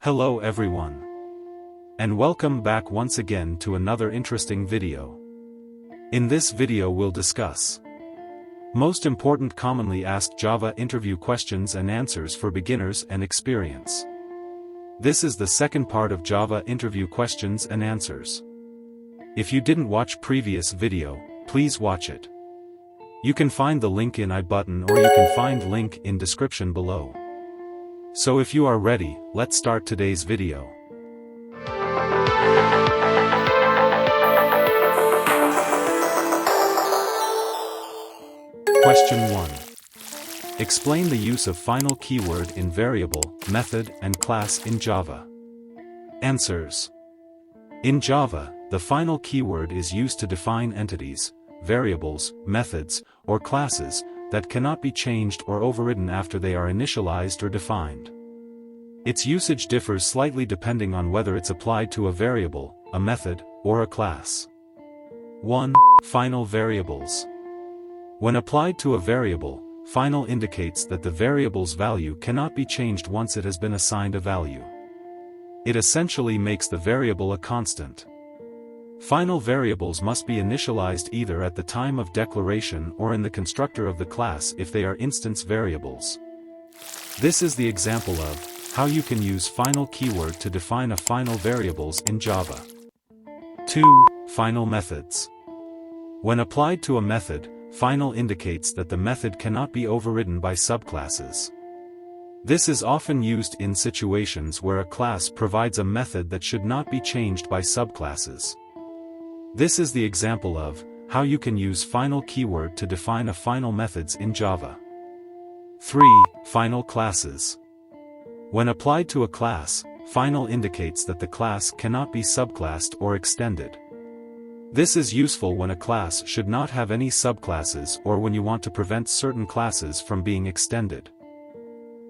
Hello everyone. And welcome back once again to another interesting video. In this video we'll discuss most important commonly asked Java interview questions and answers for beginners and experience. This is the second part of Java interview questions and answers. If you didn't watch previous video, please watch it. You can find the link in I button or you can find link in description below. So if you are ready, let's start today's video. Question 1. Explain the use of final keyword in variable, method, and class in Java. Answers. In Java, the final keyword is used to define entities, variables, methods, or classes that cannot be changed or overridden after they are initialized or defined. Its usage differs slightly depending on whether it's applied to a variable, a method, or a class. 1. Final variables. When applied to a variable, final indicates that the variable's value cannot be changed once it has been assigned a value. It essentially makes the variable a constant. Final variables must be initialized either at the time of declaration or in the constructor of the class if they are instance variables. This is the example of how you can use final keyword to define a final variables in Java. 2. Final methods. When applied to a method, final indicates that the method cannot be overridden by subclasses. This is often used in situations where a class provides a method that should not be changed by subclasses. This is the example of how you can use final keyword to define a final methods in Java. 3. Final classes. When applied to a class, final indicates that the class cannot be subclassed or extended. This is useful when a class should not have any subclasses or when you want to prevent certain classes from being extended.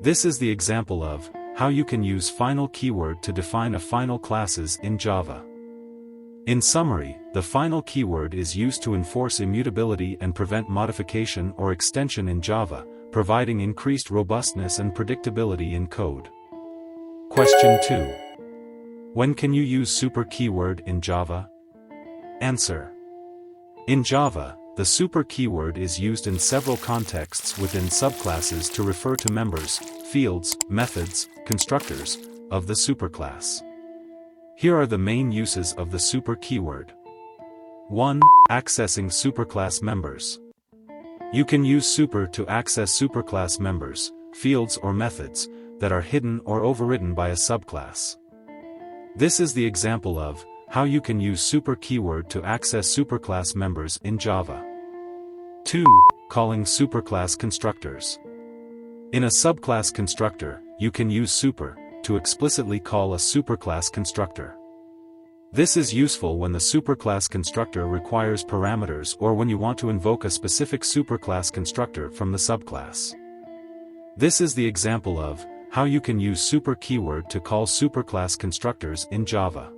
This is the example of how you can use final keyword to define a final classes in Java. In summary, the final keyword is used to enforce immutability and prevent modification or extension in Java, providing increased robustness and predictability in code. Question 2. When can you use super keyword in Java? Answer. In Java, the super keyword is used in several contexts within subclasses to refer to members, fields, methods, constructors of the superclass. Here are the main uses of the super keyword. 1. Accessing superclass members. You can use super to access superclass members, fields or methods that are hidden or overridden by a subclass. This is the example of how you can use super keyword to access superclass members in Java. 2. Calling superclass constructors. In a subclass constructor, you can use super to explicitly call a superclass constructor. This is useful when the superclass constructor requires parameters or when you want to invoke a specific superclass constructor from the subclass. This is the example of how you can use super keyword to call superclass constructors in Java.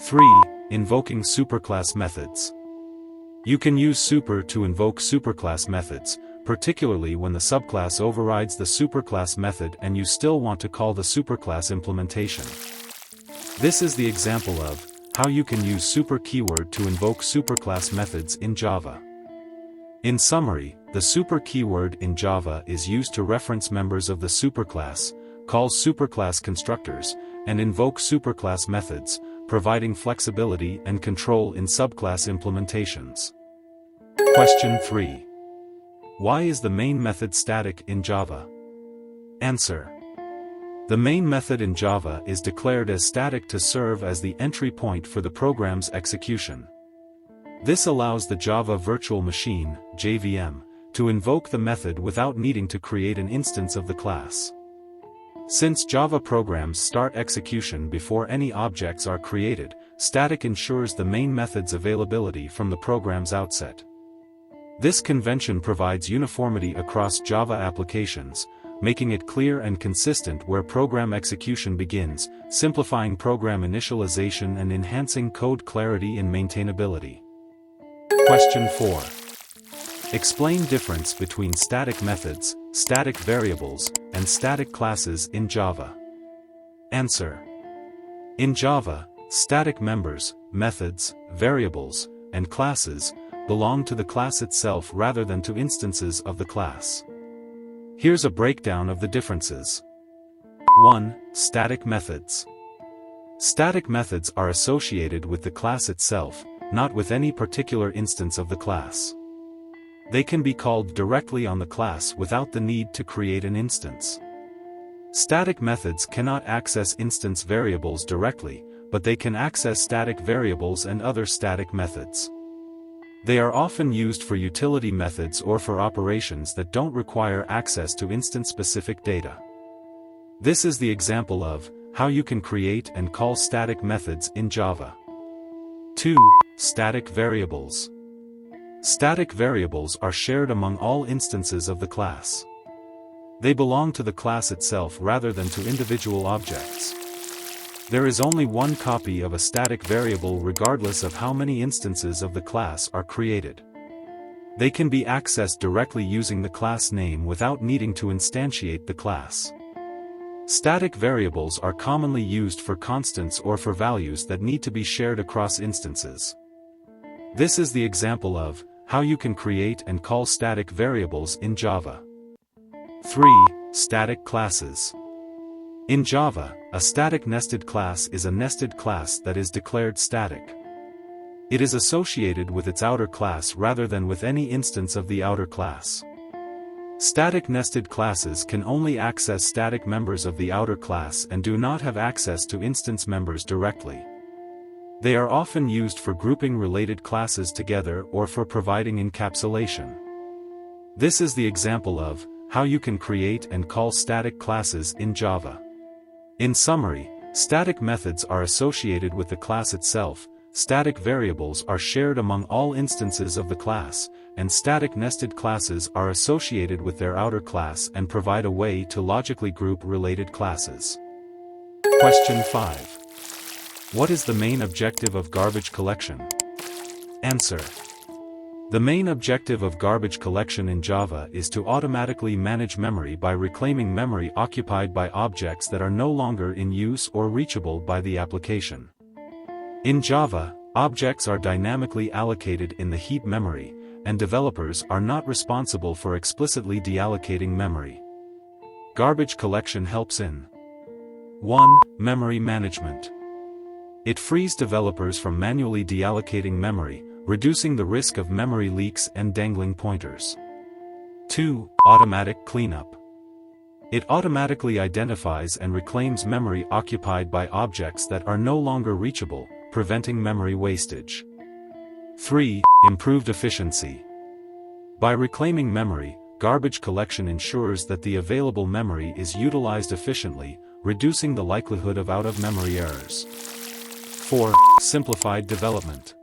3. Invoking superclass methods. You can use super to invoke superclass methods, particularly when the subclass overrides the superclass method and you still want to call the superclass implementation. This is the example of how you can use super keyword to invoke superclass methods in Java. In summary, the super keyword in Java is used to reference members of the superclass, call superclass constructors, and invoke superclass methods, providing flexibility and control in subclass implementations. Question 3. Why is the main method static in Java? Answer. The main method in Java is declared as static to serve as the entry point for the program's execution. This allows the Java Virtual Machine, JVM, to invoke the method without needing to create an instance of the class. Since Java programs start execution before any objects are created, static ensures the main method's availability from the program's outset. This convention provides uniformity across Java applications, making it clear and consistent where program execution begins, simplifying program initialization and enhancing code clarity and maintainability. Question 4. Explain difference between static methods, static variables, and static classes in Java. Answer. In Java, static members, methods, variables, and classes belong to the class itself rather than to instances of the class. Here's a breakdown of the differences. 1. Static methods. Static methods are associated with the class itself, not with any particular instance of the class. They can be called directly on the class without the need to create an instance. Static methods cannot access instance variables directly, but they can access static variables and other static methods. They are often used for utility methods or for operations that don't require access to instance-specific data. This is the example of how you can create and call static methods in Java. 2. Static variables. Static variables are shared among all instances of the class. They belong to the class itself rather than to individual objects. There is only one copy of a static variable regardless of how many instances of the class are created. They can be accessed directly using the class name without needing to instantiate the class. Static variables are commonly used for constants or for values that need to be shared across instances. This is the example of how you can create and call static variables in Java. 3. Static classes. In Java, a static nested class is a nested class that is declared static. It is associated with its outer class rather than with any instance of the outer class. Static nested classes can only access static members of the outer class and do not have access to instance members directly. They are often used for grouping related classes together or for providing encapsulation. This is the example of how you can create and call static classes in Java. In summary, static methods are associated with the class itself, static variables are shared among all instances of the class, and static nested classes are associated with their outer class and provide a way to logically group related classes. Question 5. What is the main objective of garbage collection? Answer. The main objective of garbage collection in Java is to automatically manage memory by reclaiming memory occupied by objects that are no longer in use or reachable by the application. In Java, objects are dynamically allocated in the heap memory, and developers are not responsible for explicitly deallocating memory. Garbage collection helps in 1. Memory management. It frees developers from manually deallocating memory, reducing the risk of memory leaks and dangling pointers. 2. Automatic cleanup. It automatically identifies and reclaims memory occupied by objects that are no longer reachable, preventing memory wastage. 3. Improved efficiency. By reclaiming memory, garbage collection ensures that the available memory is utilized efficiently, reducing the likelihood of out-of-memory errors. 4. Simplified development.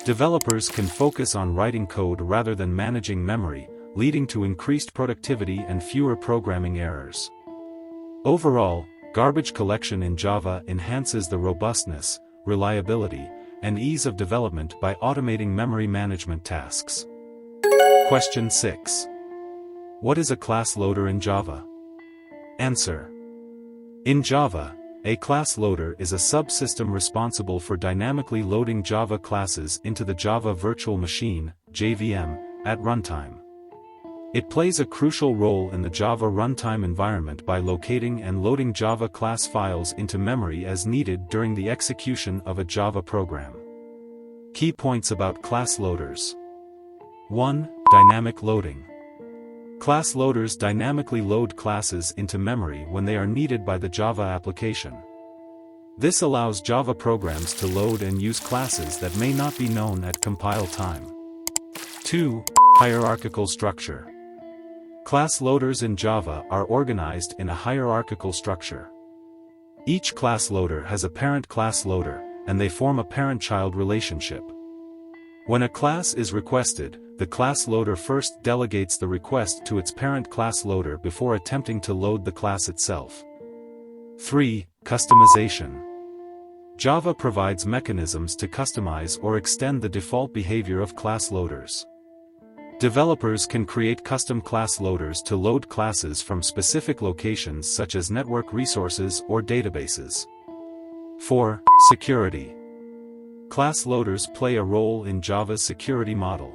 Developers can focus on writing code rather than managing memory, leading to increased productivity and fewer programming errors. Overall, garbage collection in Java enhances the robustness, reliability, and ease of development by automating memory management tasks. Question 6. What is a class loader in Java? Answer. In Java, a class loader is a subsystem responsible for dynamically loading Java classes into the Java Virtual Machine, JVM, at runtime. It plays a crucial role in the Java runtime environment by locating and loading Java class files into memory as needed during the execution of a Java program. Key points about class loaders. 1. Dynamic loading. Class loaders dynamically load classes into memory when they are needed by the Java application. This allows Java programs to load and use classes that may not be known at compile time. 2. Hierarchical structure. Class loaders in Java are organized in a hierarchical structure. Each class loader has a parent class loader, and they form a parent-child relationship. When a class is requested, the class loader first delegates the request to its parent class loader before attempting to load the class itself. 3. Customization. Java provides mechanisms to customize or extend the default behavior of class loaders. Developers can create custom class loaders to load classes from specific locations such as network resources or databases. 4. Security. Class loaders play a role in Java's security model.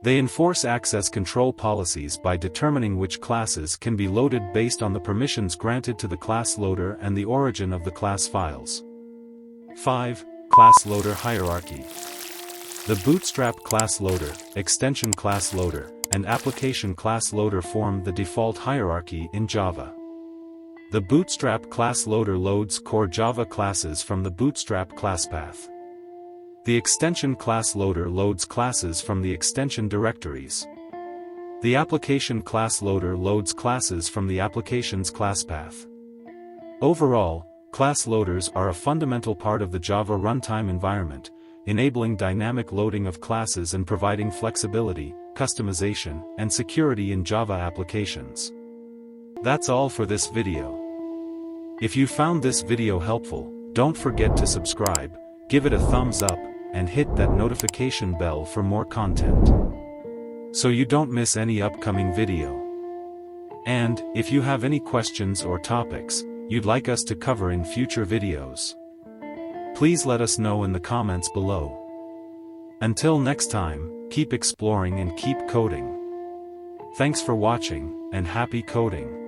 They enforce access control policies by determining which classes can be loaded based on the permissions granted to the class loader and the origin of the class files. 5. Class loader hierarchy. The Bootstrap class loader, extension class loader, and application class loader form the default hierarchy in Java. The Bootstrap class loader loads core Java classes from the Bootstrap class path. The extension class loader loads classes from the extension directories. The application class loader loads classes from the application's class path. Overall, class loaders are a fundamental part of the Java runtime environment, enabling dynamic loading of classes and providing flexibility, customization, and security in Java applications. That's all for this video. If you found this video helpful, don't forget to subscribe, give it a thumbs up, and hit that notification bell for more content, so you don't miss any upcoming video. And, if you have any questions or topics you'd like us to cover in future videos, please let us know in the comments below. Until next time, keep exploring and keep coding. Thanks for watching, and happy coding.